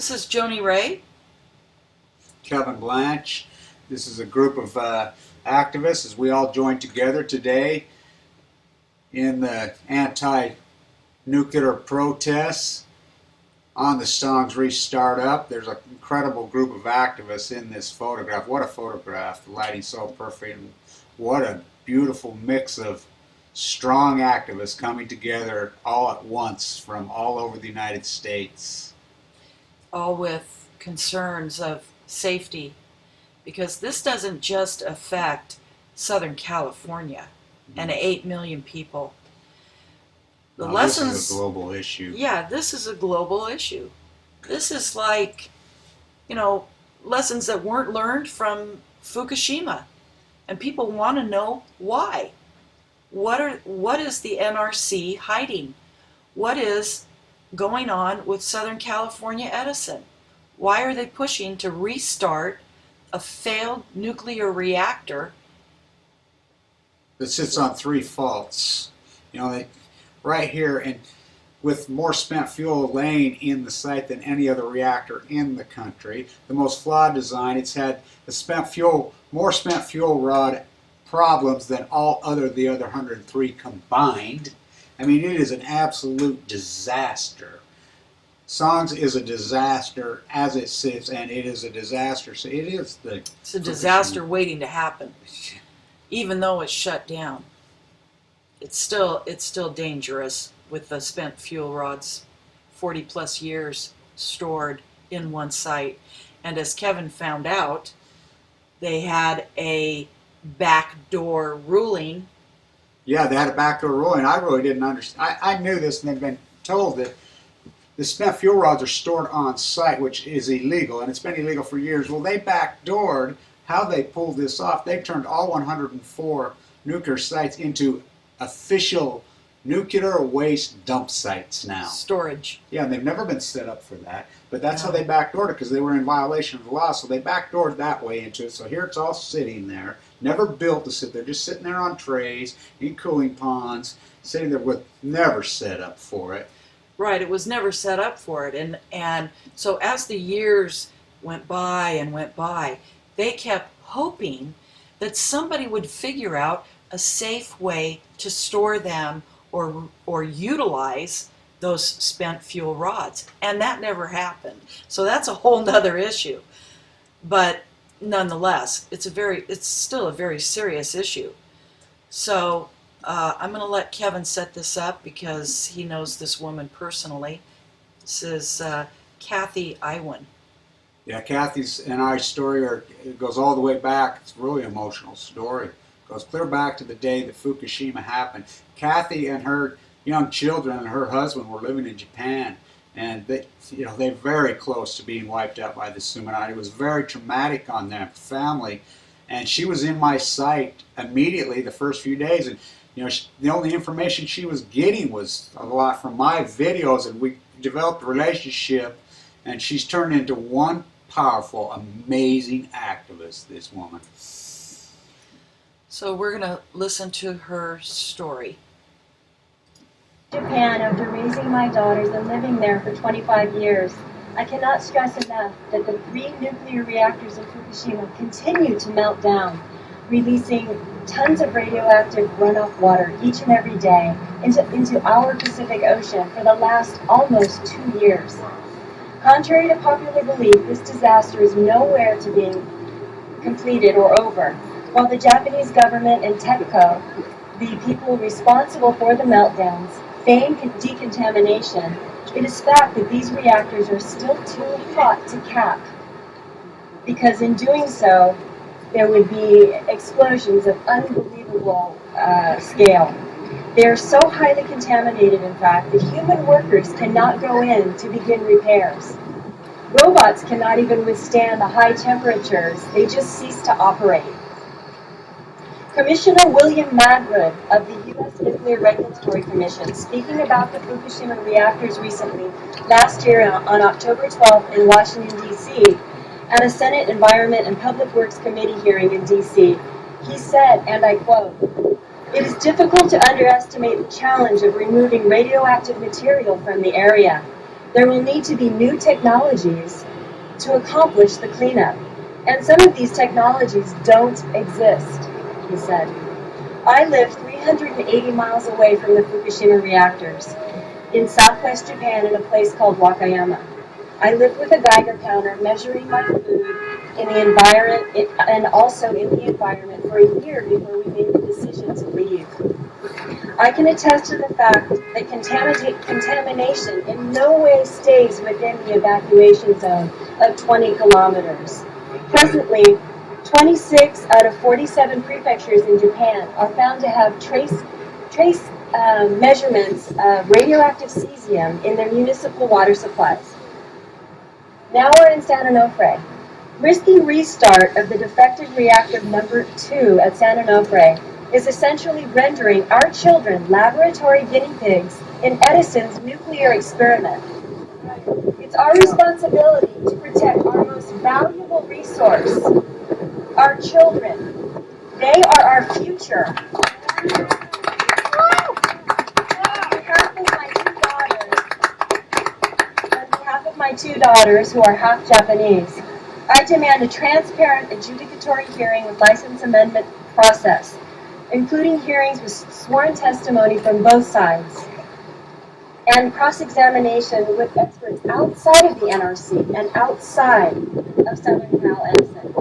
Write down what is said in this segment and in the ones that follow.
This is Joni Rae. KEVIN Blanche. This is a group of activists as we all join together today in the anti-nuclear protests on the San Onofre Restart Up. There's an incredible group of activists in this photograph. What a photograph. The lighting's so perfect. And what a beautiful mix of strong activists coming together all at once from all over the United States. All with concerns of safety, because this doesn't just affect Southern California and 8 million people. The lessons. This is a global issue. Yeah, this is a global issue. This is like, lessons that weren't learned from Fukushima, and people want to know why. What is the NRC hiding? What is going on with Southern California Edison? Why are they pushing to restart a failed nuclear reactor that sits on 3 faults? Right here, and with more spent fuel laying in the site than any other reactor in the country. The most flawed design. It's had more spent fuel rod problems than the other 103 combined. I mean, it is an absolute disaster. SONGS is a disaster as it sits, and it is a disaster. So it's a disaster waiting to happen. Even though it's shut down, it's still dangerous with the spent fuel rods, 40 plus years stored in one site. And as Kevin found out, they had a backdoor ruling. Yeah, they had a backdoor ruling. I really didn't understand. I knew this, and they've been told that the spent fuel rods are stored on site, which is illegal, and it's been illegal for years. Well, they backdoored how they pulled this off. They turned all 104 nuclear sites into official nuclear waste dump sites now. Storage. Yeah, and they've never been set up for that. But that's how they backdoored it, because they were in violation of the law. So they backdoored that way into it. So here it's all sitting there, never built to sit there, just sitting there on trays, in cooling ponds, sitting there with never set up for it. Right, it was never set up for it. And so as the years went by and went by, they kept hoping that somebody would figure out a safe way to store them or utilize those spent fuel rods. And that never happened. So that's a whole nother issue. But nonetheless, it's still a very serious issue. So I'm going to let Kevin set this up because he knows this woman personally. This is Cathy Iwan. Yeah, Cathy's and I's story it goes all the way back. It's a really emotional story. It goes clear back to the day that Fukushima happened. Cathy and her young children and her husband were living in Japan, and they're very close to being wiped out by the tsunami. It was very traumatic on their family, and she was in my site immediately the first few days, and the only information she was getting was a lot from my videos, and we developed a relationship, and she's turned into one powerful, amazing activist, this woman. So we're going to listen to her story. Japan, after raising my daughters and living there for 25 years, I cannot stress enough that the 3 nuclear reactors in Fukushima continue to melt down, releasing tons of radioactive runoff water each and every day into our Pacific Ocean for the last almost 2 years. Contrary to popular belief, this disaster is nowhere to being completed or over. While the Japanese government and TEPCO, the people responsible for the meltdowns, feign decontamination, it is fact that these reactors are still too hot to cap, because in doing so, there would be explosions of unbelievable scale. They are so highly contaminated, in fact, that human workers cannot go in to begin repairs. Robots cannot even withstand the high temperatures. They just cease to operate. Commissioner William Magwood of the U.S. Nuclear Regulatory Commission, speaking about the Fukushima reactors recently, last year on October 12th in Washington, D.C., at a Senate Environment and Public Works Committee hearing in D.C., he said, and I quote, "It is difficult to underestimate the challenge of removing radioactive material from the area. There will need to be new technologies to accomplish the cleanup. And some of these technologies don't exist, he said. I live 380 miles away from the Fukushima reactors in southwest Japan in a place called Wakayama. I lived with a Geiger counter measuring my food in the environment and also in the environment for a year before we made the decision to leave. I can attest to the fact that contamination in no way stays within the evacuation zone of 20 kilometers. Presently, 26 out of 47 prefectures in Japan are found to have trace measurements of radioactive cesium in their municipal water supplies. Now we're in San Onofre. Risking restart of the defective reactor number 2 at San Onofre is essentially rendering our children laboratory guinea pigs in Edison's nuclear experiment. It's our responsibility to protect our most valuable resource, our children. They are our future. On behalf of my two daughters, who are half Japanese, I demand a transparent adjudicatory hearing with license amendment process, including hearings with sworn testimony from both sides, and cross-examination with experts outside of the NRC and outside of Southern Cal Edison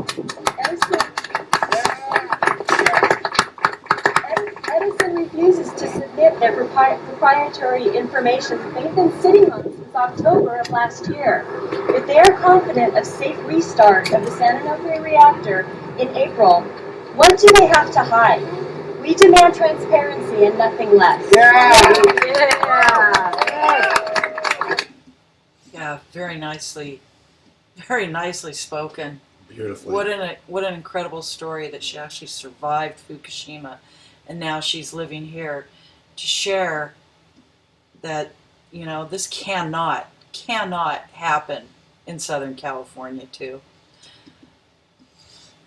refuses to submit their proprietary information they've been sitting on since October of last year. If they are confident of safe restart of the San Onofre reactor in April, what do they have to hide? We demand transparency and nothing less. Yeah, very nicely spoken. Beautifully. What an incredible story that she actually survived Fukushima, and now she's living here to share that, you know, this cannot happen in Southern California too.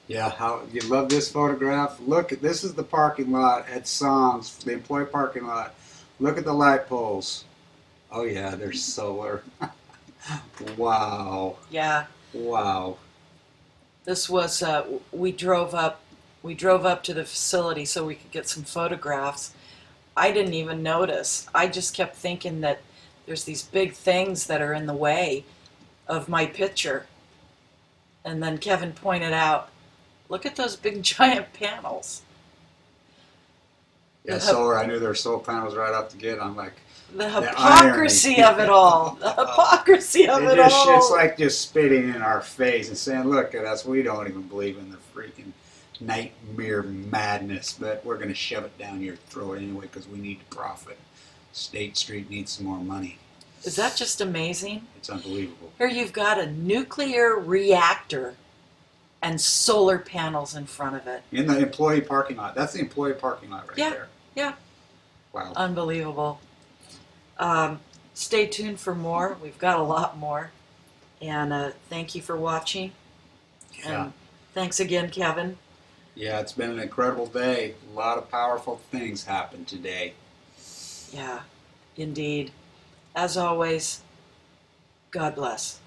Yeah, how you love this photograph. Look, this is the parking lot at SOMS, the employee parking lot. Look at the light poles. Oh yeah, they're solar. Wow. Yeah. Wow. This was we drove up to the facility so we could get some photographs. I didn't even notice. I just kept thinking that there's these big things that are in the way of my picture. And then Kevin pointed out, look at those big giant panels. Yeah, solar. I knew there were solar panels right off the gate. I'm like, The hypocrisy of it all. The hypocrisy of it all. It's like just spitting in our face and saying, look at us, we don't even believe in the freaking nightmare madness, but we're going to shove it down your throat anyway because we need to profit. State Street needs some more money. Is that just amazing? It's unbelievable. Here you've got a nuclear reactor and solar panels in front of it. In the employee parking lot. That's the employee parking lot right there. Yeah. Wow. Unbelievable. Stay tuned for more. We've got a lot more. And thank you for watching. Yeah. And thanks again, Kevin. Yeah, it's been an incredible day. A lot of powerful things happened today. Yeah, indeed. As always, God bless.